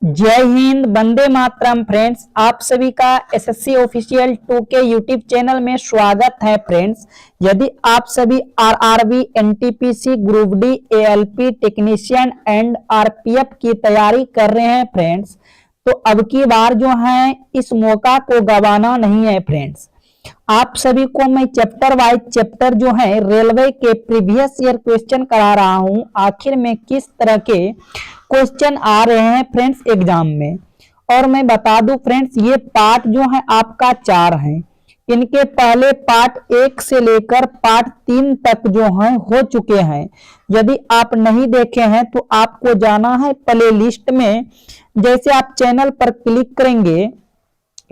जय हिंद, वंदे मातरम। फ्रेंड्स, आप सभी का एसएससी ऑफिशियल 2 के यूट्यूब चैनल में स्वागत है। फ्रेंड्स, यदि आप सभी RRB, NTPC, group D, ALP technician and RPF की तैयारी कर रहे हैं फ्रेंड्स, तो अब की बार जो है इस मौका को गंवाना नहीं है। फ्रेंड्स, आप सभी को मैं चैप्टर वाइज चैप्टर जो है रेलवे के प्रीवियस ईयर क्वेश्चन करा रहा हूं, आखिर में किस तरह के क्वेश्चन आ रहे हैं फ्रेंड्स एग्जाम में। और मैं बता दूं फ्रेंड्स, ये पार्ट जो है आपका 4 है। इनके पहले पार्ट 1 से लेकर पार्ट 3 तक जो है हो चुके हैं। यदि आप नहीं देखे हैं तो आपको जाना है प्ले लिस्ट में। जैसे आप चैनल पर क्लिक करेंगे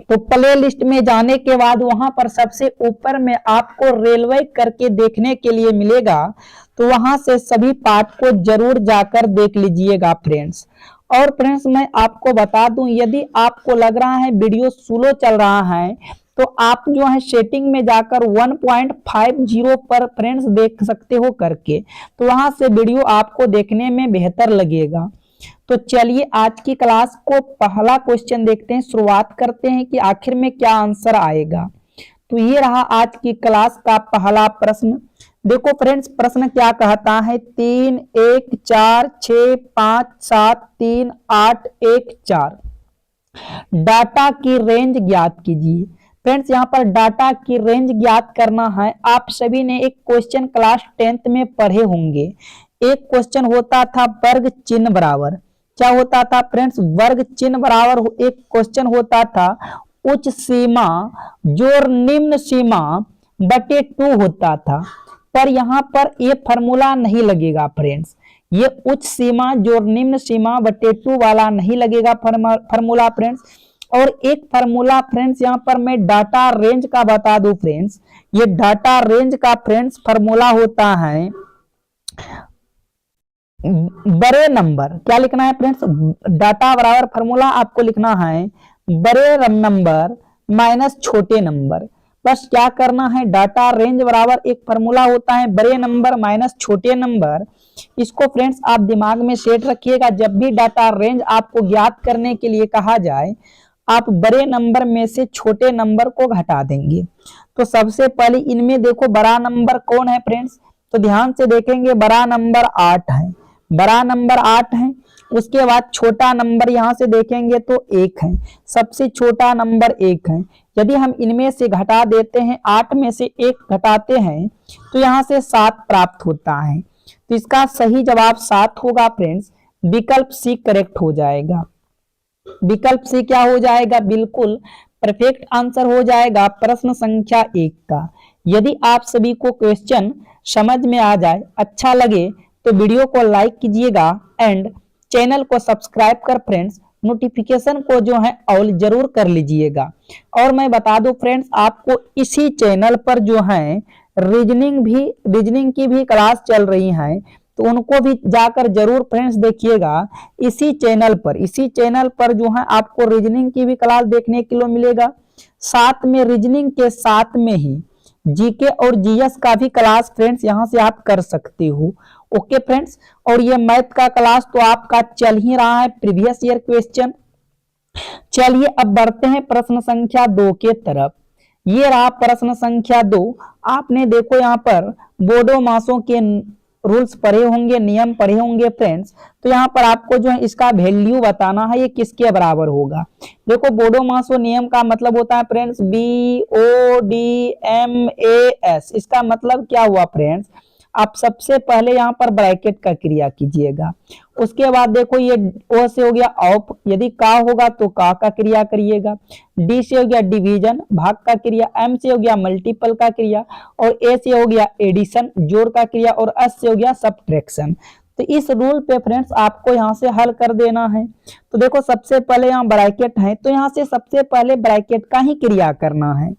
तो प्ले लिस्ट में जाने के बाद वहां पर सबसे ऊपर में आपको रेलवे करके देखने के लिए मिलेगा, तो वहां से सभी पार्ट को जरूर जाकर देख लीजिएगा फ्रेंड्स। और फ्रेंड्स, मैं आपको बता दूं, यदि आपको लग रहा है वीडियो स्लो चल रहा है तो आप जो है सेटिंग में जाकर 1.50 पर फ्रेंड्स देख सकते हो करके, तो वहां से वीडियो आपको देखने में बेहतर लगेगा। तो चलिए आज की क्लास को पहला क्वेश्चन देखते हैं, शुरुआत करते हैं कि आखिर में क्या आंसर आएगा। तो ये रहा आज की क्लास का पहला प्रश्न। देखो फ्रेंड्स, प्रश्न क्या कहता है, 3 1 4 6 5 7 3 8 1 4 डाटा की रेंज ज्ञात कीजिए। फ्रेंड्स, यहाँ पर डाटा की रेंज ज्ञात करना है। आप सभी ने एक क्वेश्चन क्लास 10th में पढ़े होंगे। एक क्वेश्चन होता था वर्ग चिन्ह बराबर, क्या होता था फ्रेंड्स, वर्ग चिन्ह बराबर एक क्वेश्चन होता था उच्च सीमा जोड़ निम्न सीमा बटे 2 होता था। पर यहाँ पर ये फॉर्मूला नहीं लगेगा फ्रेंड्स, ये उच्च सीमा जोड़ निम्न सीमा बटे 2 वाला नहीं लगेगा फॉर्मूला फ्रेंड्स। और एक फॉर्मूला फ्रेंड्स यहाँ पर मैं डाटा रेंज का बता दूं फ्रेंड्स, ये डाटा रेंज का फ्रेंड्स फॉर्मूला होता है बड़े नंबर। क्या लिखना है फ्रेंड्स, डाटा बराबर फॉर्मूला आपको लिखना है बड़े नंबर माइनस छोटे नंबर। बस क्या करना है, डाटा रेंज बराबर एक फॉर्मूला होता है बड़े नंबर माइनस छोटे नंबर। इसको फ्रेंड्स आप दिमाग में सेट रखिएगा। जब भी डाटा रेंज आपको ज्ञात करने के लिए कहा जाए, आप बड़े नंबर में से छोटे नंबर को घटा देंगे। तो सबसे पहले इनमें देखो बड़ा नंबर कौन है फ्रेंड्स, तो ध्यान से देखेंगे बड़ा नंबर 8 है, बड़ा नंबर 8 है। उसके बाद छोटा नंबर यहां से देखेंगे तो 1 है, सबसे छोटा नंबर 1 है। यदि हम इनमें से घटा देते हैं, 8 में से 1 घटाते हैं तो यहां से 7 प्राप्त होता है। तो इसका सही जवाब 7 होगा फ्रेंड्स। विकल्प सी करेक्ट हो जाएगा। विकल्प सी क्या हो जाएगा, बिल्कुल परफेक्ट आंसर हो जाएगा प्रश्न संख्या 1 का। यदि आप सभी को क्वेश्चन समझ में आ जाए, अच्छा लगे तो वीडियो को लाइक कीजिएगा एंड चैनल को सब्सक्राइब कर फ्रेंड्स नोटिफिकेशन को जो है ऑल जरूर कर लीजिएगा। और मैं बता दूं फ्रेंड्स, आपको इसी चैनल पर जो है रीजनिंग की भी क्लास चल रही है, तो उनको भी जाकर जरूर फ्रेंड्स देखिएगा। इसी चैनल पर जो है आपको रीजनिंग की भी क्लास देखने के लिए मिलेगा। साथ में रीजनिंग के साथ में ही जीके और जीएस का भी क्लास फ्रेंड्स यहां से आप कर सकते हो। ओके फ्रेंड्स, और ये मैथ का क्लास तो आपका चल ही रहा है, प्रीवियस ईयर क्वेश्चन। चलिए अब बढ़ते हैं प्रश्न संख्या 2 के तरफ। ये रहा प्रश्न संख्या 2। आपने देखो यहाँ पर बोडो मासों के रूल्स पढ़े होंगे, नियम पढ़े होंगे फ्रेंड्स। तो यहाँ पर आपको जो है इसका वैल्यू बताना है, ये किसके बराबर होगा। देखो बोडो मासो नियम का मतलब होता है फ्रेंड्स BODMAS। इसका मतलब क्या हुआ फ्रेंड्स, आप सबसे पहले यहाँ पर ब्रैकेट का क्रिया कीजिएगा। उसके बाद देखो ये ओ से हो गया ऑफ, यदि का होगा तो का क्रिया करिएगा। डी से हो गया डिवीजन भाग का क्रिया, एम से हो गया मल्टीपल का क्रिया, और ए से हो गया एडिशन जोड़ का क्रिया, और एस से हो गया सब्ट्रैक्शन। तो इस रूल पे फ्रेंड्स आपको यहाँ से हल कर देना है। तो देखो सबसे पहले यहाँ ब्रैकेट है, तो यहाँ से सबसे पहले ब्रैकेट का ही क्रिया करना है।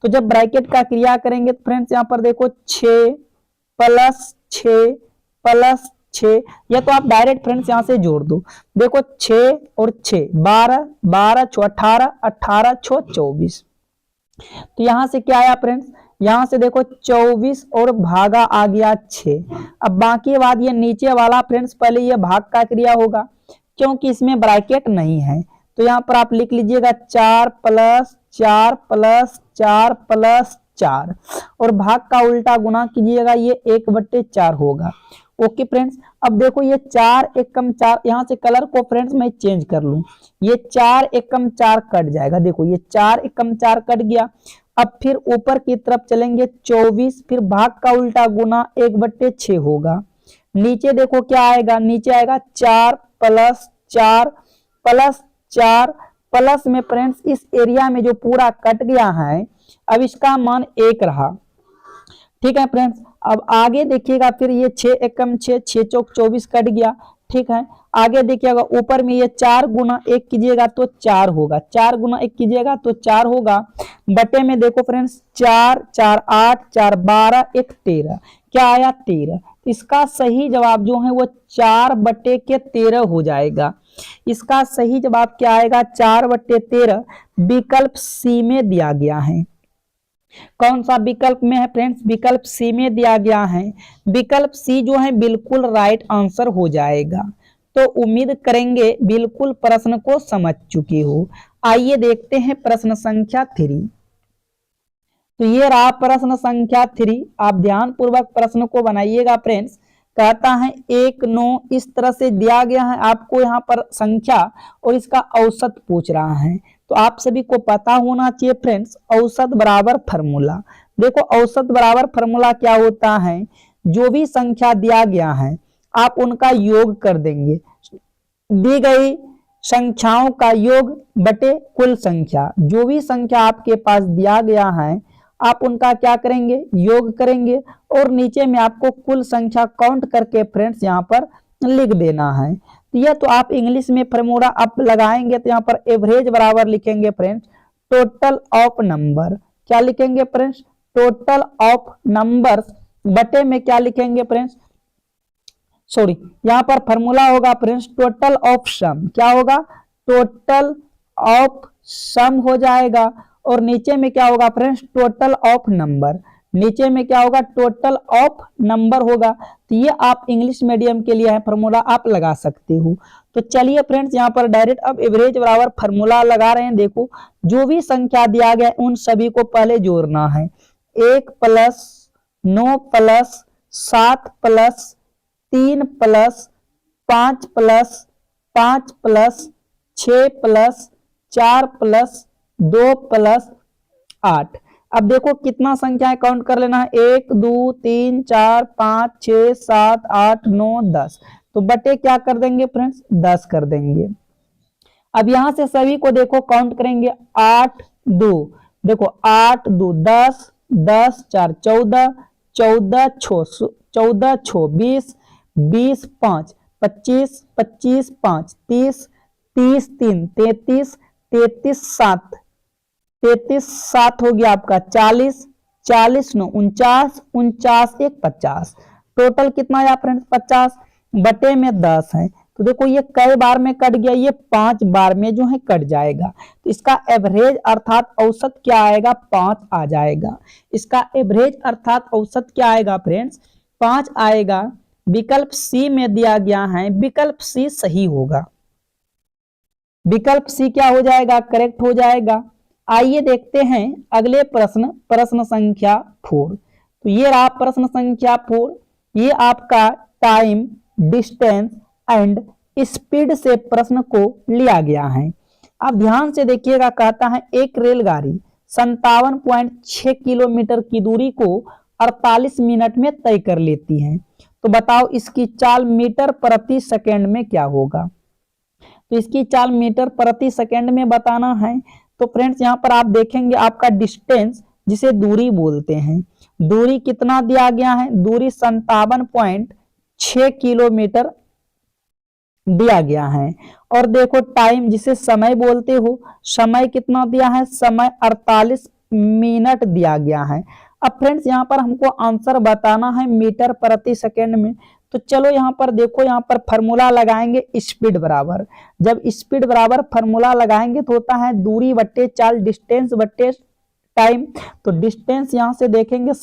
तो जब ब्रैकेट का क्रिया करेंगे तो फ्रेंड्स यहाँ पर देखो 6 + 6 + 6, या तो आप डायरेक्ट फ्रेंड्स यहां से जोड़ दो। देखो 6 और 6 12, 12 6 18, 18 6 24। तो यहां से क्या आया फ्रेंड्स, यहां से देखो 24 और भागा आ गया 6। अब बाकी बात ये नीचे वाला फ्रेंड्स, पहले ये भाग का क्रिया होगा, क्योंकि इसमें ब्रैकेट नहीं है। तो यहाँ पर आप लिख लीजिएगा 4 प्लस 4 प्लस 4 प्लस 4 और भाग का उल्टा गुना कीजिएगा, ये 1/4 होगा। ओके फ्रेंड्स, अब देखो ये 4 एकम 4, यहाँ से कलर को फ्रेंड्स मैं चेंज कर लूं, ये 4 एकम 4 कट जाएगा। देखो ये 4 एकम 4 कट गया। अब फिर ऊपर की तरफ चलेंगे 24, फिर भाग का उल्टा गुना 1/6 होगा। नीचे देखो क्या आएगा, नीचे आएगा 4 प्लस 4 प्लस 4 प्लस में फ्रेंड्स इस एरिया में जो पूरा कट गया है, अब इसका मान 1 रहा। ठीक है फ्रेंड्स, अब आगे देखिएगा, फिर ये 6 एकम 6, 6 चौक 24 कट गया। ठीक है, आगे देखिएगा ऊपर में ये 4 गुना 1 कीजिएगा तो 4 होगा, 4 गुना 1 कीजिएगा तो 4 होगा। बटे में देखो फ्रेंड्स 4 4 8 4 12 1 13, क्या आया 13। इसका सही जवाब जो है वो 4/13 हो जाएगा। इसका सही जवाब क्या आएगा, 4/13 विकल्प सी में दिया गया है। कौन सा विकल्प में है फ्रेंड्स, विकल्प सी में दिया गया है। विकल्प सी जो है बिल्कुल राइट आंसर हो जाएगा। तो उम्मीद करेंगे बिल्कुल प्रश्न को समझ चुके हो। आइए देखते हैं प्रश्न संख्या 3। तो ये रहा प्रश्न संख्या 3। आप ध्यान पूर्वक प्रश्न को बनाइएगा फ्रेंड्स। कहता है 1 9 इस तरह से दिया गया है, आपको यहाँ पर संख्या और इसका औसत पूछ रहा है। तो आप सभी को पता होना चाहिए फ्रेंड्स औसत बराबर फार्मूला। देखो औसत बराबर फार्मूला क्या होता है, जो भी संख्या दिया गया है आप उनका योग कर देंगे, दी गई संख्याओं का योग बटे कुल संख्या। जो भी संख्या आपके पास दिया गया है आप उनका क्या करेंगे, योग करेंगे और नीचे में आपको कुल संख्या काउंट करके फ्रेंड्स यहाँ पर लिख देना है। तो यह तो आप इंग्लिश में फॉर्मूला आप लगाएंगे तो यहाँ पर एवरेज बराबर लिखेंगे फ्रेंड्स टोटल ऑफ नंबर। क्या लिखेंगे फ्रेंड्स, टोटल ऑफ नंबर्स बटे में क्या लिखेंगे फ्रेंड्स, सॉरी यहाँ पर फॉर्मूला होगा फ्रेंड्स टोटल ऑफ सम। क्या होगा, टोटल ऑफ सम हो जाएगा और नीचे में क्या होगा फ्रेंड्स, टोटल ऑफ नंबर। नीचे में क्या होगा, टोटल ऑफ नंबर होगा। तो ये आप इंग्लिश मीडियम के लिए है फॉर्मूला, आप लगा सकते हो। तो चलिए फ्रेंड्स यहाँ पर डायरेक्ट अब एवरेज बराबर फॉर्मूला लगा रहे हैं। देखो जो भी संख्या दिया गया उन सभी को पहले जोड़ना है। 1 plus 9 plus 7 plus 3 plus 5 plus 5 plus 6 plus 4 plus 2 plus 8। अब देखो कितना संख्या है काउंट कर लेना है, 1 2 3 4 5 6 7 8 9 10। तो बटे क्या कर देंगे फ्रेंड्स, 10 कर देंगे। अब यहां से सभी को देखो काउंट करेंगे 8 2, देखो 8 2 10 10 4 14 14 6 20 20 5 25 25 5 30 30 3 33 33 7 33 7 हो गया आपका 40 40 9 49 49 1 50। टोटल कितना आया फ्रेंड्स, 50 बटे में 10 है। तो देखो ये कई बार में कट गया, ये 5 बार में जो है कट जाएगा। तो इसका एवरेज अर्थात औसत क्या आएगा, 5 आ जाएगा। इसका एवरेज अर्थात औसत क्या आएगा फ्रेंड्स, 5 आएगा। विकल्प सी में दिया गया है, विकल्प सी सही होगा। विकल्प सी क्या हो जाएगा, करेक्ट हो जाएगा। आइए देखते हैं अगले प्रश्न, प्रश्न संख्या 4। तो ये रहा प्रश्न संख्या 4। ये आपका टाइम, डिस्टेंस एंड स्पीड से प्रश्न को लिया गया है। आप ध्यान से देखिएगा, कहता है एक रेलगाड़ी 57.6 किलोमीटर की दूरी को 48 मिनट में तय कर लेती है। तो बताओ इसकी चाल मीटर प्रति सेकंड में क्या होगा। तो इसकी चाल मीटर प्रति सेकंड में बताना है। तो फ्रेंड्स यहाँ पर आप देखेंगे आपका डिस्टेंस जिसे दूरी बोलते हैं, दूरी कितना दिया गया है, दूरी 57.6 किलोमीटर दिया गया है। और देखो टाइम जिसे समय बोलते हो, समय कितना दिया है, समय 48 मिनट दिया गया है। अब फ्रेंड्स यहाँ पर हमको आंसर बताना है मीटर प्रति सेकंड में। तो चलो यहाँ पर देखो, यहाँ पर फॉर्मूला लगाएंगे स्पीड बराबर। जब स्पीड बराबर फॉर्मूला लगाएंगे तो होता है दूरी बट्टे चाल, डिस्टेंस बट्टे टाइम। तो डिस्टेंस यहाँ से देखेंगे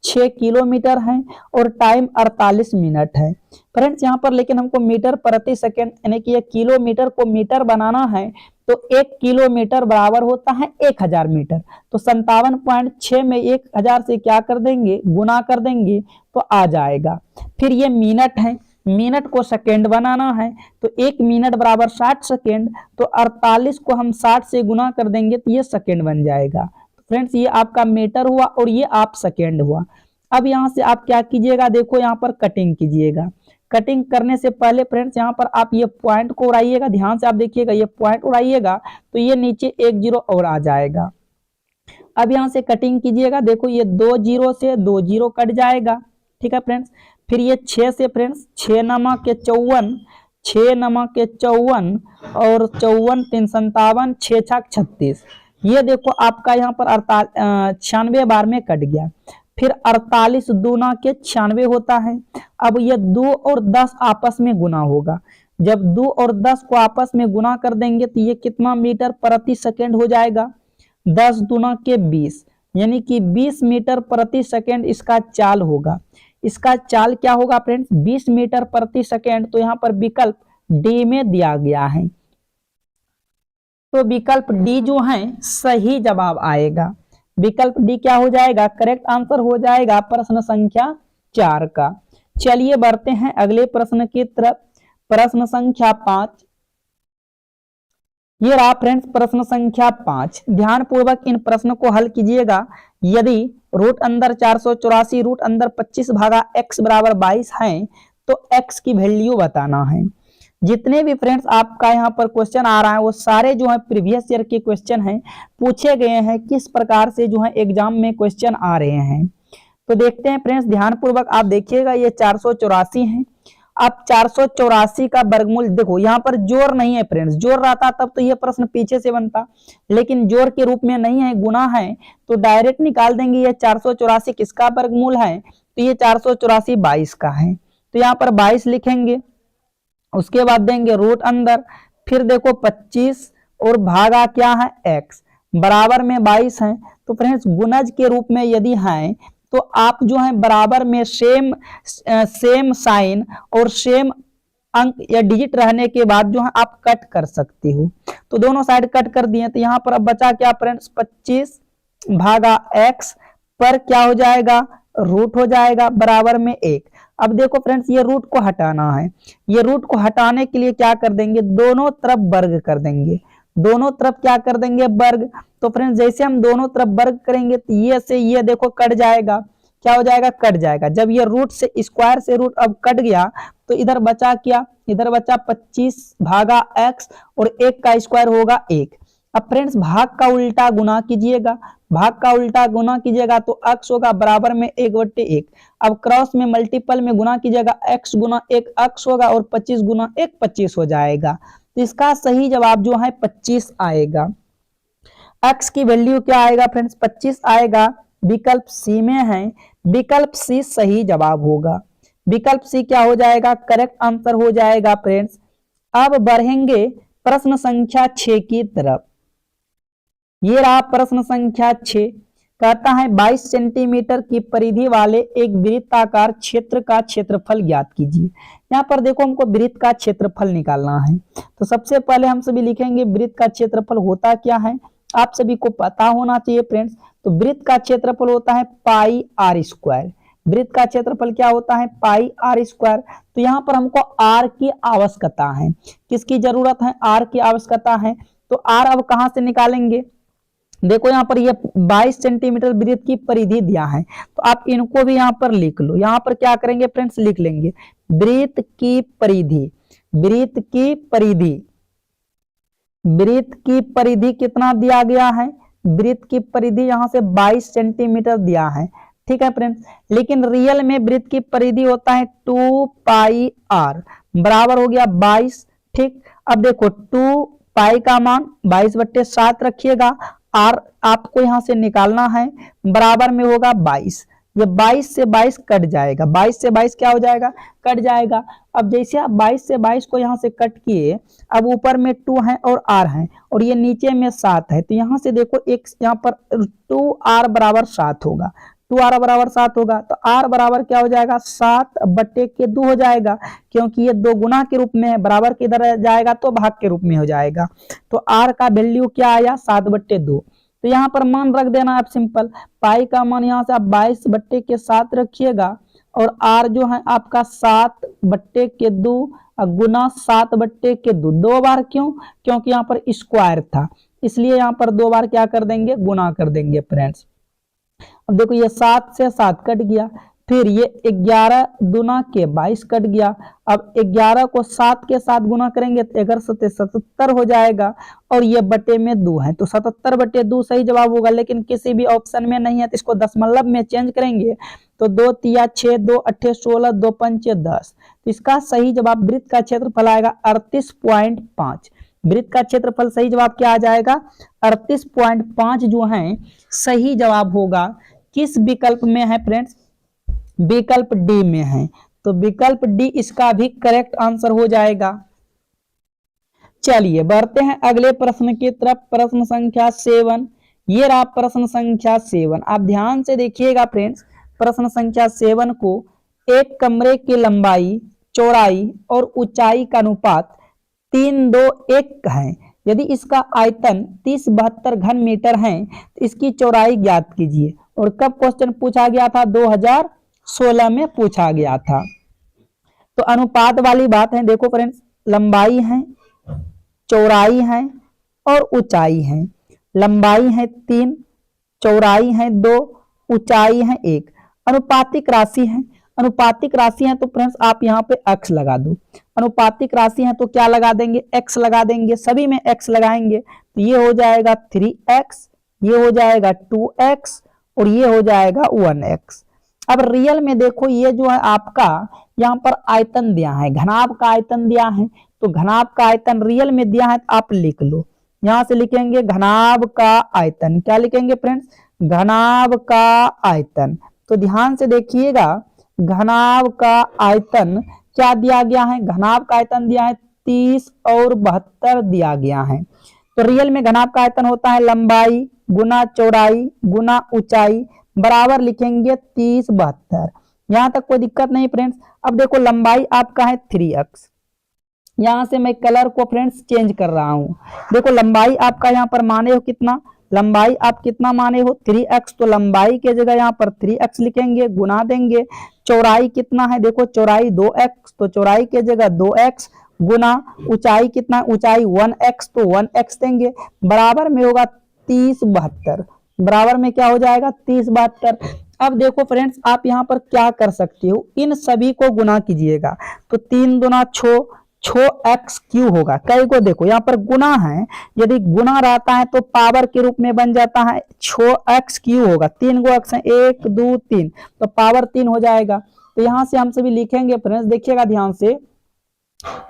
6 किलोमीटर है और टाइम 48 मिनट है। फ्रेंड्स यहाँ पर लेकिन हमको मीटर प्रति सेकंड यानी कि ये किलोमीटर को मीटर बनाना है, तो 1 किलोमीटर बराबर होता है 1000 मीटर। तो 57.6 में 1000 से क्या कर देंगे, गुना कर देंगे तो आ जाएगा। फिर ये मिनट है, मिनट को सेकेंड बनाना है, तो 1 मिनट बराबर 60 सेकेंड, तो 48 को हम 60 से गुना कर देंगे तो ये सेकेंड बन जाएगा। फ्रेंड्स ये आपका मीटर हुआ और ये आप सेकेंड हुआ। अब यहाँ से आप क्या कीजिएगा, देखो यहाँ पर कटिंग कीजिएगा। कटिंग करने से पहले फ्रेंड्स यहाँ पर आप ये पॉइंट को उड़ाइएगा, ध्यान से आप देखिएगा, ये पॉइंट उड़ाइएगा तो ये नीचे 1 जीरो और आ जाएगा। अब यहाँ से कटिंग कीजिएगा, देखो ये 2 जीरो से 2 जीरो कट जाएगा, ठीक है फ्रेंड्स। फिर ये 6 से फ्रेंड्स 6 नमा के 54, 6 नमा के 54 और 54 3 57 6 छक 36। ये देखो आपका यहाँ पर 96 बार में कट गया। फिर 48 दूना के 96 होता है। अब ये 2 और 10 आपस में गुना होगा, जब 2 और 10 को आपस में गुना कर देंगे तो ये कितना मीटर प्रति सेकंड हो जाएगा, 10 दूना के 20, यानी कि 20 मीटर प्रति सेकंड इसका चाल होगा। इसका चाल क्या होगा फ्रेंड्स, 20 मीटर प्रति सेकंड। तो यहाँ पर विकल्प डी में दिया गया है, तो विकल्प डी जो है सही जवाब आएगा। विकल्प डी क्या हो जाएगा, करेक्ट आंसर हो जाएगा प्रश्न संख्या 4 का। चलिए बढ़ते हैं अगले प्रश्न की तरफ। प्रश्न संख्या 5, ये रहा फ्रेंड्स प्रश्न संख्या 5। ध्यान पूर्वक इन प्रश्न को हल कीजिएगा। यदि रूट अंदर 484 रूट अंदर 25 भागा x बराबर 22 है तो x की वैल्यू बताना है। जितने भी फ्रेंड्स आपका यहाँ पर क्वेश्चन आ रहा है वो सारे जो है प्रीवियस ईयर के क्वेश्चन हैं, पूछे गए हैं, किस प्रकार से जो है एग्जाम में क्वेश्चन आ रहे हैं। तो देखते हैं फ्रेंड्स, ध्यान पूर्वक आप देखिएगा। ये 484 है। अब 484 का वर्गमूल देखो, यहाँ पर जोड़ नहीं है फ्रेंड्स, जोड़ रहता तब तो ये प्रश्न पीछे से बनता, लेकिन जोड़ के रूप में नहीं है, गुना है, तो डायरेक्ट निकाल देंगे। ये 484 किसका वर्गमूल है, तो ये 484 22 का है, तो यहाँ पर 22 लिखेंगे। उसके बाद देंगे रूट अंदर, फिर देखो 25 और भागा क्या है x बराबर में 22 है। तो फ्रेंड्स गुणज के रूप में यदि है तो आप जो है बराबर में सेम साइन और सेम अंक या डिजिट रहने के बाद जो है आप कट कर सकते हो। तो दोनों साइड कट कर दिए, तो यहाँ पर अब बचा क्या फ्रेंड्स, 25 भागा x पर क्या हो जाएगा, रूट हो जाएगा बराबर में 1। अब देखो फ्रेंड्स ये रूट को हटाना है, ये रूट को हटाने के लिए क्या कर देंगे, दोनों तरफ वर्ग कर देंगे, दोनों तरफ क्या कर देंगे, वर्ग। तो फ्रेंड्स जैसे हम दोनों तरफ वर्ग करेंगे तो ये से ये देखो कट जाएगा, क्या हो जाएगा, कट जाएगा। जब ये रूट से स्क्वायर से रूट अब कट गया तो इधर बचा क्या, इधर बचा 25 भागा x और 1 का स्क्वायर होगा 1। अब फ्रेंड्स भाग का उल्टा गुना कीजिएगा, भाग का उल्टा गुना कीजिएगा तो x होगा बराबर में 1/1। अब क्रॉस में मल्टीपल में गुना कीजिएगा, x गुना 1 x होगा और 25 गुना 1 25 हो जाएगा। तो इसका सही जवाब जो है 25 आएगा। x की वैल्यू क्या आएगा फ्रेंड्स, 25 आएगा। विकल्प सी में है, विकल्प सी सही जवाब होगा। विकल्प सी क्या हो जाएगा, करेक्ट आंसर हो जाएगा फ्रेंड्स। अब बढ़ेंगे प्रश्न संख्या 6 की तरफ। ये रहा प्रश्न संख्या 6, कहता है 22 सेंटीमीटर की परिधि वाले एक वृत्ताकार क्षेत्र का क्षेत्रफल ज्ञात कीजिए। यहाँ पर देखो हमको वृत्त का क्षेत्रफल निकालना है, तो सबसे पहले हम सभी लिखेंगे वृत्त का क्षेत्रफल होता क्या है, आप सभी को पता होना चाहिए फ्रेंड्स। तो वृत्त का क्षेत्रफल होता है पाई आर स्क्वायर। वृत्त का क्षेत्रफल क्या होता है, पाई आर स्क्वायर। तो यहाँ पर हमको आर की आवश्यकता है, किसकी जरूरत है, आर की आवश्यकता है। तो आर अब कहां से निकालेंगे, देखो यहाँ पर ये 22 सेंटीमीटर वृत्त की परिधि दिया है, तो आप इनको भी यहाँ पर लिख लो। यहाँ पर क्या करेंगे फ्रेंड्स, लिख लेंगे वृत्त की परिधि, वृत्त की परिधि, वृत्त की परिधि कितना दिया गया है, वृत्त की परिधि यहाँ से 22 सेंटीमीटर दिया है, ठीक है फ्रेंड्स। लेकिन रियल में वृत्त की परिधि होता है 2 पाई आर बराबर हो गया 22, ठीक। अब देखो 2 पाई का मान 22/7 रखिएगा, आर आपको यहां से निकालना है, बराबर में होगा 22। ये 22 से 22 कट जाएगा, 22 से 22 क्या हो जाएगा, कट जाएगा। अब जैसे आप 22 से 22 को यहाँ से कट किए, अब ऊपर में 2 है और r है और ये नीचे में 7 है, तो यहाँ से देखो एक यहाँ पर 2r बराबर 7 होगा, 2r बराबर 7 होगा, तो r बराबर क्या हो जाएगा 7/2 हो जाएगा, क्योंकि ये 2 गुना के रूप में है, बराबर किधर जाएगा तो भाग के रूप में हो जाएगा। तो r का वैल्यू क्या आया 7/2। तो यहाँ पर मान रख देना आप सिंपल, पाई का मान यहाँ से आप 22/7 रखिएगा, और r जो है आपका 7/2 गुना 7/2, 2 बार क्यों, क्योंकि यहाँ पर स्क्वायर था, इसलिए यहाँ पर 2 बार क्या कर देंगे, गुना कर देंगे फ्रेंड्स। अब देखो ये 7 से 7 कट गया, फिर ये 11 दूना के 22 कट गया। अब 11 को 7 के साथ गुना करेंगे तो 11 सत्ते 77 हो जाएगा, और ये बटे में 2 है, तो 77/2 सही जवाब होगा, लेकिन किसी भी ऑप्शन में नहीं है, तो इसको दशमलव में चेंज करेंगे तो 2 तिया 6, 2 अट्ठे 16, 2 पंचे 10। तो इसका सही जवाब वृत्त का क्षेत्रफल आएगा 38.5। वृत्त का क्षेत्रफल सही जवाब क्या आ जाएगा 38.5 जो है सही जवाब होगा। किस विकल्प में है फ्रेंड्स, विकल्प डी में है, तो विकल्प डी इसका भी करेक्ट आंसर हो जाएगा। चलिए बढ़ते हैं अगले प्रश्न की तरफ, प्रश्न संख्या 7। ये रहा प्रश्न संख्या 7, आप ध्यान से देखिएगा फ्रेंड्स। प्रश्न संख्या 7 को, एक कमरे की लंबाई, चौड़ाई और ऊंचाई का अनुपात 3:2:1 है। यदि इसका आयतन 3072 घन मीटर है तो इसकी चौड़ाई ज्ञात कीजिए। और कब क्वेश्चन पूछा गया था, 2016 में पूछा गया था। तो अनुपात वाली बात है, देखो फ्रेंड्स, लंबाई है, चौड़ाई है और ऊंचाई है। लंबाई है 3, चौड़ाई है 2, ऊंचाई है 1। अनुपातिक राशि है, अनुपातिक राशि है तो फ्रेंड्स आप यहाँ पे x लगा दो। अनुपातिक राशि है तो क्या लगा देंगे, x लगा देंगे, सभी में x लगाएंगे तो ये हो जाएगा 3x, ये हो जाएगा 2x और ये हो जाएगा 1x। अब रियल में देखो, ये जो है आपका यहाँ पर आयतन दिया है, घनाभ का आयतन दिया है, तो घनाभ का आयतन रियल में दिया है तो आप लिख लो, यहां से लिखेंगे घनाभ का आयतन। क्या लिखेंगे फ्रेंड्स, घनाभ का आयतन। तो ध्यान से देखिएगा, घनाभ का आयतन क्या दिया गया है, घनाभ का आयतन दिया है 30 और 72 दिया गया है। तो रियल में घनाभ का आयतन होता है लंबाई गुना चौड़ाई गुना ऊंचाई बराबर लिखेंगे 30 72। यहां तक कोई दिक्कत नहीं फ्रेंड्स। अब देखो लंबाई आपका है 3x, यहां से मैं कलर को फ्रेंड्स चेंज कर रहा हूं। देखो लंबाई आपका यहाँ पर माने हो कितना, लंबाई आप कितना माने हो 3x, तो लंबाई के जगह यहाँ पर 3x लिखेंगे, गुना देंगे। चौड़ाई कितना है, देखो चौड़ाई 2x, तो चौड़ाई के जगह 2x गुना ऊंचाई कितना, ऊंचाई 1x, तो 1x देंगे, बराबर में होगा 30 72। बराबर में क्या हो जाएगा 30 72। अब देखो फ्रेंड्स, आप यहाँ पर क्या कर सकते हो, इन सभी को गुना कीजिएगा, तो 3 दूना 6x³ होगा। कई को देखो यहाँ पर गुना है, यदि गुना रहता है तो पावर के रूप में बन जाता है 6x³ होगा, 3 गो x है, 1 2 3, तो पावर 3 हो जाएगा। तो यहाँ से हम सभी लिखेंगे फ्रेंड्स, देखिएगा ध्यान से,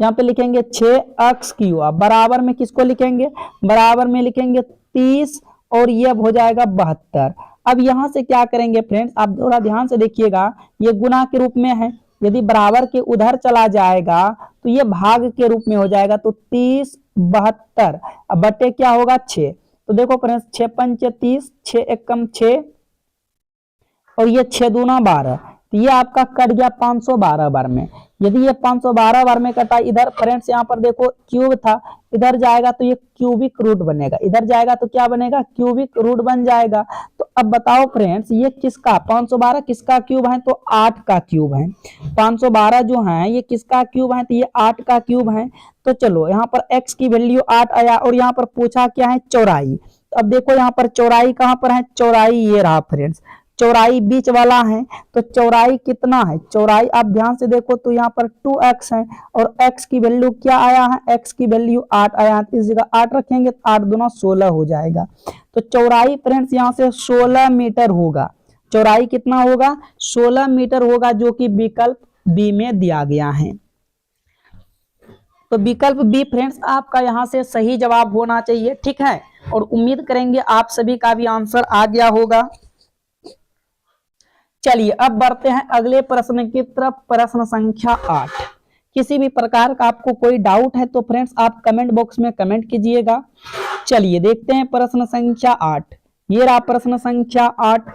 यहाँ पे लिखेंगे 6x³ बराबर में किसको लिखेंगे, बराबर में लिखेंगे 30 और ये हो जाएगा 72। अब यहाँ से क्या करेंगे फ्रेंड्स, आप थोड़ा ध्यान से देखिएगा, ये गुना के रूप में है, यदि बराबर के उधर चला जाएगा तो ये भाग के रूप में हो जाएगा, तो 30 72 अब बटे क्या होगा 6। तो देखो फ्रेंड्स 6 पंचे 30, 6 एकम 6 और ये 6 दूना 12, तो ये आपका कट गया 512 बार में। यदि ये 512 बार में कटा, इधर फ्रेंड्स यहाँ पर देखो क्यूब था, इधर जाएगा तो ये क्यूबिक रूट बनेगा, इधर जाएगा तो क्या बनेगा, क्यूबिक रूट बन जाएगा। तो अब बताओ फ्रेंड्स, ये किसका 512 किसका क्यूब है, तो 8 का क्यूब है। 512 जो है ये किसका क्यूब है, तो ये 8 का क्यूब है। तो चलो यहाँ पर x की वैल्यू 8 आया, और यहाँ पर पूछा क्या है, चौड़ाई। तो अब देखो यहाँ पर चौड़ाई कहाँ पर है, चौड़ाई ये रहा फ्रेंड्स, चौड़ाई बीच वाला है, तो चौड़ाई कितना है, चौड़ाई आप ध्यान से देखो तो यहाँ पर 2x है, और x की वैल्यू क्या आया है, x की वैल्यू 8 आया है, इस जगह 8 रखेंगे तो 8 दूना 16 हो जाएगा। तो चौड़ाई फ्रेंड्स यहाँ से 16 मीटर होगा, चौड़ाई कितना होगा 16 मीटर होगा, जो कि विकल्प बी में दिया गया है। तो विकल्प बी फ्रेंड्स आपका यहाँ से सही जवाब होना चाहिए, ठीक है। और उम्मीद करेंगे आप सभी का भी आंसर आ गया होगा। चलिए अब बढ़ते हैं अगले प्रश्न की तरफ, प्रश्न संख्या 8। किसी भी प्रकार का आपको कोई डाउट है तो फ्रेंड्स आप कमेंट बॉक्स में कमेंट कीजिएगा। चलिए देखते हैं प्रश्न संख्या 8। ये रहा प्रश्न संख्या 8।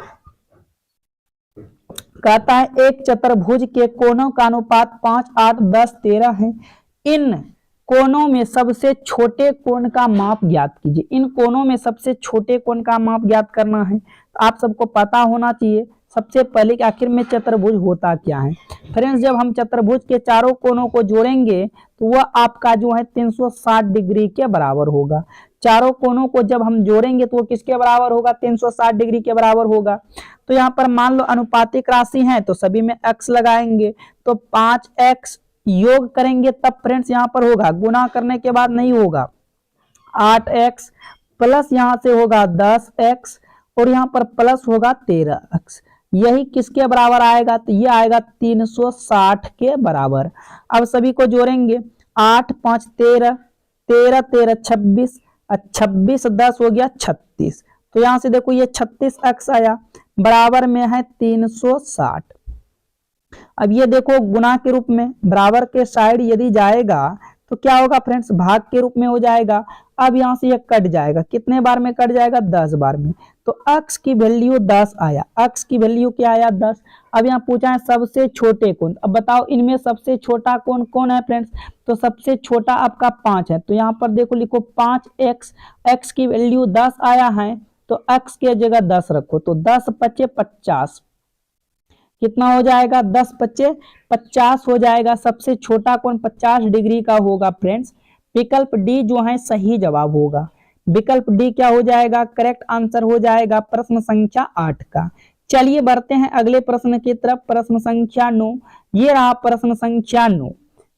कहता है एक चतुर्भुज के कोणों का अनुपात 5, 8, 10, 13 है। इन कोणों में सबसे छोटे कोण का माप ज्ञात कीजिए। इन कोणों में सबसे छोटे कोण का माप ज्ञात करना है। तो आप सबको पता होना चाहिए सबसे पहले कि आखिर में चतुर्भुज होता क्या है। फ्रेंड्स, जब हम चतुर्भुज के चारों कोणों को जोड़ेंगे तो वह आपका जो है 360 डिग्री के बराबर होगा। चारों कोणों को जब हम जोड़ेंगे तो वो किसके बराबर होगा? 360 डिग्री के बराबर होगा। तो यहाँ पर मान लो अनुपातिक राशि है तो सभी में x लगाएंगे, तो 5x योग करेंगे तब फ्रेंड्स यहाँ पर होगा, गुना करने के बाद नहीं होगा, 8x प्लस यहाँ से होगा 10x और यहाँ पर प्लस होगा 13x। यही किसके बराबर आएगा? तो ये आएगा 360 के बराबर। अब सभी को जोड़ेंगे, 8, 5, 13, 13, 13, 26, 26, 10 हो गया 36। तो यहाँ से देखो ये 36x आया, बराबर में है 360। अब ये देखो गुना के रूप में बराबर के साइड यदि जाएगा तो क्या होगा फ्रेंड्स? भाग के रूप में हो जाएगा। अब यहाँ से ये कट जाएगा, कितने बार में कट जाएगा? 10 बार में। तो x की वैल्यू 10 आया, x की वैल्यू क्या आया? 10। अब यहाँ पूछा है सबसे छोटे कोण। अब बताओ इनमें सबसे छोटा कोण कौन है फ्रेंड्स? तो सबसे छोटा आपका 5 है। तो यहाँ पर देखो लिखो 5x, x की वैल्यू 10 आया है तो x के जगह 10 रखो, तो 10 पचे 50, कितना हो जाएगा? 10 पचे 50 हो जाएगा। सबसे छोटा कोण 50 डिग्री का होगा फ्रेंड्स। विकल्प डी जो है सही जवाब होगा। विकल्प डी क्या हो जाएगा? करेक्ट आंसर हो जाएगा प्रश्न संख्या 8 का। चलिए बढ़ते हैं अगले प्रश्न की तरफ। प्रश्न संख्या 9, ये रहा प्रश्न संख्या 9।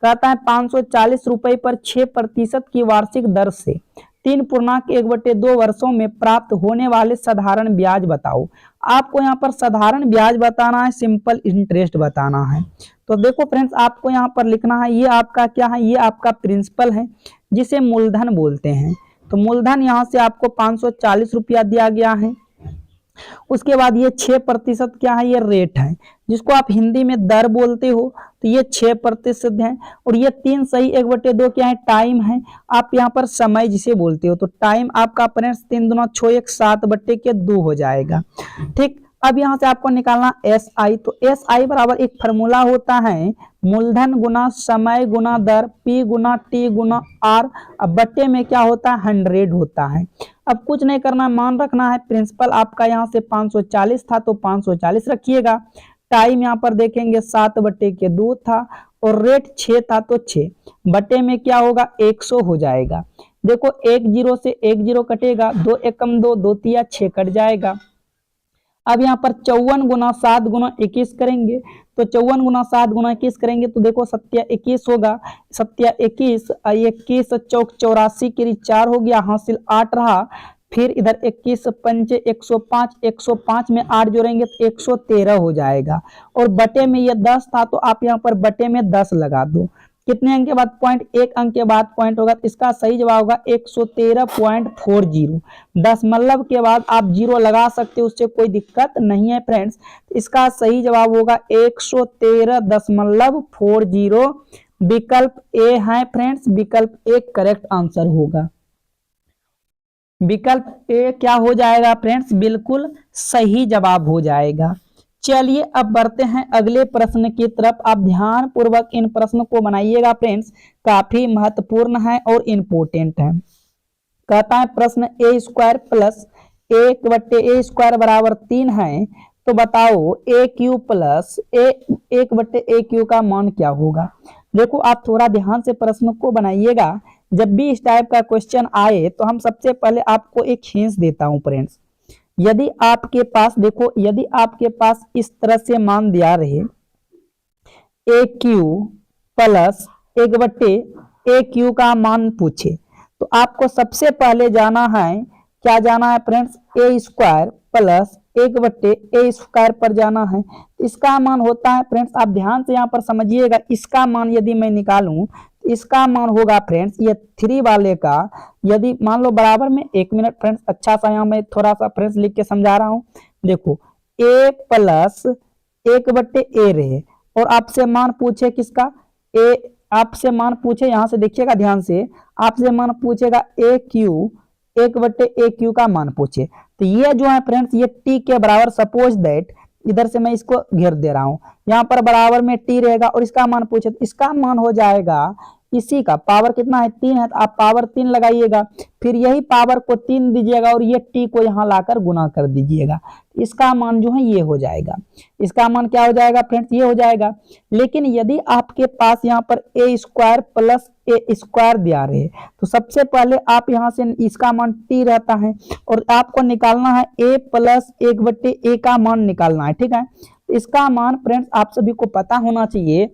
कहता है 540 रुपए पर 6% की वार्षिक दर से 3.1/2 वर्षों में प्राप्त होने वाले साधारण ब्याज बताओ। आपको यहाँ पर साधारण ब्याज बताना है, सिंपल इंटरेस्ट बताना है। तो देखो फ्रेंड्स, आपको यहाँ पर लिखना है, ये आपका क्या है? ये आपका प्रिंसिपल है जिसे मूलधन बोलते हैं। तो मूलधन यहाँ से आपको 540 रुपया दिया गया है। उसके बाद ये 6% क्या है? ये रेट है, जिसको आप हिंदी में दर बोलते हो। तो ये 6% है। और ये 3 सही 1/2 क्या है? टाइम है। आप यहाँ पर समय जिसे बोलते हो, तो टाइम आपका फ्रेंड्स 3 दूना 6 1 7/2 हो जाएगा। ठीक, अब यहाँ से आपको निकालना SI। तो SI बराबर एक फॉर्मूला होता है, मूलधन गुना समय गुना दर, P गुना T गुना R। अब बट्टे में क्या होता है? 100 होता है। अब कुछ नहीं करना, मान रखना है। प्रिंसिपल आपका यहाँ से 540 था तो 540 रखिएगा। टाइम यहाँ पर देखेंगे 7/2 था और रेट 6 था तो 6 बटे में क्या होगा? 100 हो जाएगा। देखो 1 0 से 1 0 कटेगा, 2 एकम 2, 2 तिया 6 कट जाएगा। अब यहाँ पर 54 गुना 7 गुना 21 करेंगे, तो 54 गुना 7 गुना 21 करेंगे तो देखो 7 21 होगा, 7 21, 21 चौक 84 के 4 हो गया, हासिल 8 रहा। फिर इधर 21 पंचे 105, 105 में 8 जोड़ेंगे तो 113 हो जाएगा। और बटे में ये 10 था तो आप यहाँ पर बटे में 10 लगा दो। कितने अंक के बाद पॉइंट? 1 अंक के बाद पॉइंट होगा। तो इसका सही जवाब होगा 113.40। दशमलव के बाद आप 0 लगा सकते हो, उससे कोई दिक्कत नहीं है फ्रेंड्स। इसका सही जवाब होगा 113.40। विकल्प ए है फ्रेंड्स, विकल्प ए करेक्ट आंसर होगा। विकल्प ए क्या हो जाएगा फ्रेंड्स? बिल्कुल सही जवाब हो जाएगा। चलिए अब बढ़ते हैं अगले प्रश्न की तरफ। आप ध्यान पूर्वक इन प्रश्न को बनाइएगा फ्रेंड्स, काफी महत्वपूर्ण है और इम्पोर्टेंट है। कहता है प्रश्न a² प्लस 1/a² बराबर 3 है, तो बताओ AQ प्लस 1/AQ का मान क्या होगा। देखो आप थोड़ा ध्यान से प्रश्न को बनाइएगा। जब भी इस टाइप का क्वेश्चन आए तो हम सबसे पहले आपको एक हिंट देता हूं फ्रेंड्स। यदि आपके पास देखो, यदि आपके पास इस तरह से मान दिया रहे AQ प्लस 1/AQ का मान पूछे, तो आपको सबसे पहले जाना है, क्या जाना है फ्रेंड्स? A² प्लस 1/A² पर जाना है। इसका मान होता है फ्रेंड्स, आप ध्यान से यहाँ पर समझिएगा, इसका मान यदि मैं निकालूं, इसका मान होगा फ्रेंड्स ये 3 वाले का, यदि मान लो बराबर में 1 मिनट फ्रेंड्स, अच्छा सा यहाँ मैं थोड़ा सा फ्रेंड्स लिख के समझा रहा हूँ। देखो A प्लस 1/A रहे और आपसे मान पूछे किसका? A आपसे मान पूछे, यहाँ से देखिएगा ध्यान से, आपसे मान पूछेगा AQ 1/AQ का मान पूछे, तो ये जो है फ्रेंड्स ये T के बराबर, सपोज दैट इधर से मैं इसको घेर दे रहा हूं, यहाँ पर बराबर में टी रहेगा और इसका मान पूछे तो इसका मान हो जाएगा इसी का पावर कितना है 3 है, तो आप पावर 3 लगाइएगा, फिर यही पावर को 3 दीजिएगा और ये टी को यहाँ लाकर गुना कर दीजिएगा, इसका मान जो है ये हो जाएगा। इसका मान क्या हो जाएगा फ्रेंड्स, ये हो जाएगा। लेकिन यदि आपके पास यहाँ पर ए स्क्वायर प्लस ए स्क्वायर दिया रहे तो सबसे पहले आप यहाँ से इसका मान टी रहता है और आपको निकालना है ए प्लस 1/a का मान निकालना है, ठीक है। इसका मान फ्रेंड्स आप सभी को पता होना चाहिए,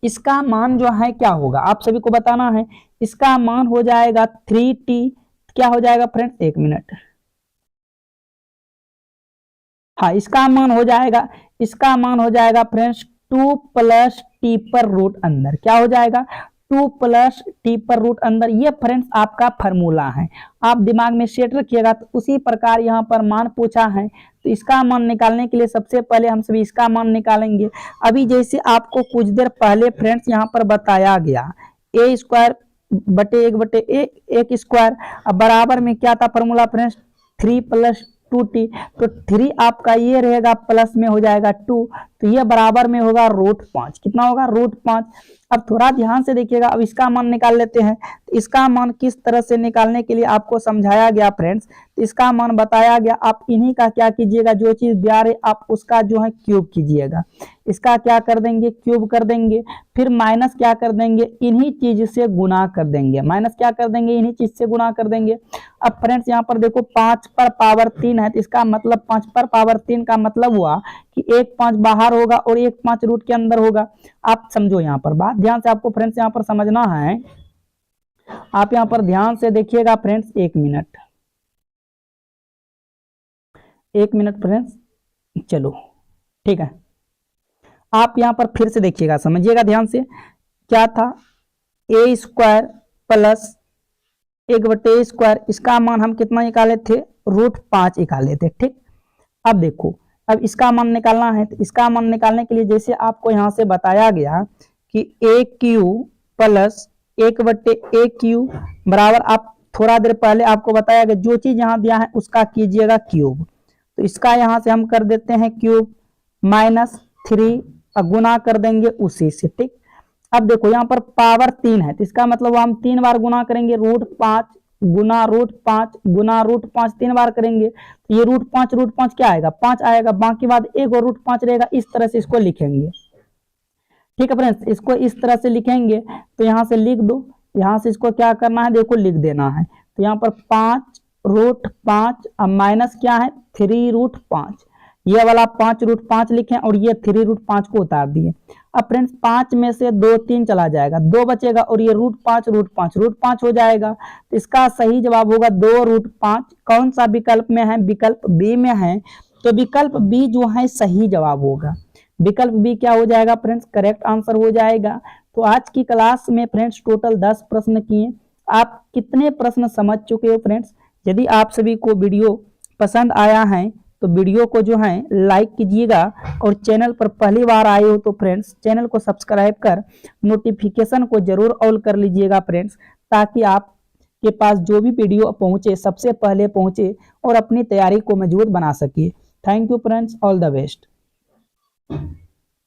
इसका मान जो है क्या होगा आप सभी को बताना है। इसका मान हो जाएगा 3t, क्या हो जाएगा फ्रेंड्स, 1 मिनट, हाँ इसका मान हो जाएगा, इसका मान हो जाएगा फ्रेंड्स 2 + t पर रूट अंदर, क्या हो जाएगा 2 + t पर रूट अंदर। ये फ्रेंड्स आपका फार्मूला है, आप दिमाग में सेट रखिएगा। तो उसी प्रकार यहाँ पर मान पूछा है तो इसका मान निकालने के लिए सबसे पहले हम सभी इसका मान निकालेंगे। अभी जैसे आपको कुछ देर पहले फ्रेंड्स यहाँ पर बताया गया ए स्क्वायर बटे 1/a एक स्क्वायर, अब बराबर में क्या था फार्मूला फ्रेंड्स 3 + 2t, तो 3 आपका ये रहेगा प्लस में हो जाएगा 2, तो ये बराबर में होगा √5, कितना होगा √5। अब थोड़ा ध्यान से देखिएगा, अब इसका मान निकाल लेते हैं। तो इसका मान किस तरह से निकालने के लिए आपको समझाया गया फ्रेंड्स, तो इसका मान बताया गया, आप इन्हीं का क्या कीजिएगा, जो चीज दिया रहे आप उसका जो है क्यूब कीजिएगा, इसका क्या कर देंगे क्यूब कर देंगे, फिर माइनस क्या कर देंगे इन्हीं चीज से गुना कर देंगे, माइनस क्या कर देंगे इन्हीं चीज से गुना कर देंगे। अब फ्रेंड्स यहाँ पर देखो 5 पर पावर 3 है, तो इसका मतलब 5 पर पावर 3 का मतलब हुआ कि 1 5 बाहर होगा और 1 5 रूट के अंदर होगा। आप समझो यहाँ पर बात ध्यान से, आपको फ्रेंड्स यहाँ पर समझना है, आप यहाँ पर ध्यान से देखिएगा फ्रेंड्स, 1 मिनट, 1 मिनट फ्रेंड्स, चलो ठीक है। आप यहाँ पर फिर से देखिएगा, समझिएगा ध्यान से, क्या था ए स्क्वायर प्लस 1/a स्क्वायर, इसका मान हम कितना निकाले थे √5 निकाले थे, ठीक। अब देखो अब इसका मान निकालना है, तो इसका मान निकालने के लिए जैसे आपको यहाँ से बताया गया कि a³ प्लस 1/a³ बराबर, आप थोड़ा देर पहले आपको बताया गया जो चीज यहाँ दिया है उसका कीजिएगा क्यूब, तो इसका यहाँ से हम कर देते हैं क्यूब -3 गुना कर देंगे उसी से, ठीक। अब देखो यहाँ पर पावर 3 है, तो इसका मतलब हम 3 बार गुना करेंगे, √5 गुना √5 गुना √5 3 बार करेंगे, तो ये √5 क्या आएगा 5 आएगा, बाकी बाद एक और √5 रहेगा, इस तरह से इसको लिखेंगे, ठीक है फ्रेंड्स। इसको इस तरह से लिखेंगे, तो यहाँ से लिख दो, यहाँ से इसको क्या करना है देखो लिख देना है, तो यहाँ पर 5√5 अब माइनस क्या है 3√5, ये वाला 5√5 लिखे और ये 3√5 को उतार दिए। अब फ्रेंड्स 5 में से 2 3 चला जाएगा, 2 बचेगा और ये √5 हो जाएगा, तो इसका सही जवाब होगा 2√5। कौन सा विकल्प में है, विकल्प बी में है, तो विकल्प बी जो है सही जवाब होगा, विकल्प बी क्या हो जाएगा फ्रेंड्स करेक्ट आंसर हो जाएगा। तो आज की क्लास में फ्रेंड्स टोटल 10 प्रश्न किए, आप कितने प्रश्न समझ चुके हो फ्रेंड्स। यदि आप सभी को वीडियो पसंद आया है तो वीडियो को जो है लाइक कीजिएगा, और चैनल पर पहली बार आए हो तो फ्रेंड्स चैनल को सब्सक्राइब कर नोटिफिकेशन को जरूर ऑल कर लीजिएगा फ्रेंड्स, ताकि आप के पास जो भी वीडियो पहुंचे सबसे पहले पहुंचे और अपनी तैयारी को मजबूत बना सकिए। Thank you friends, all the best.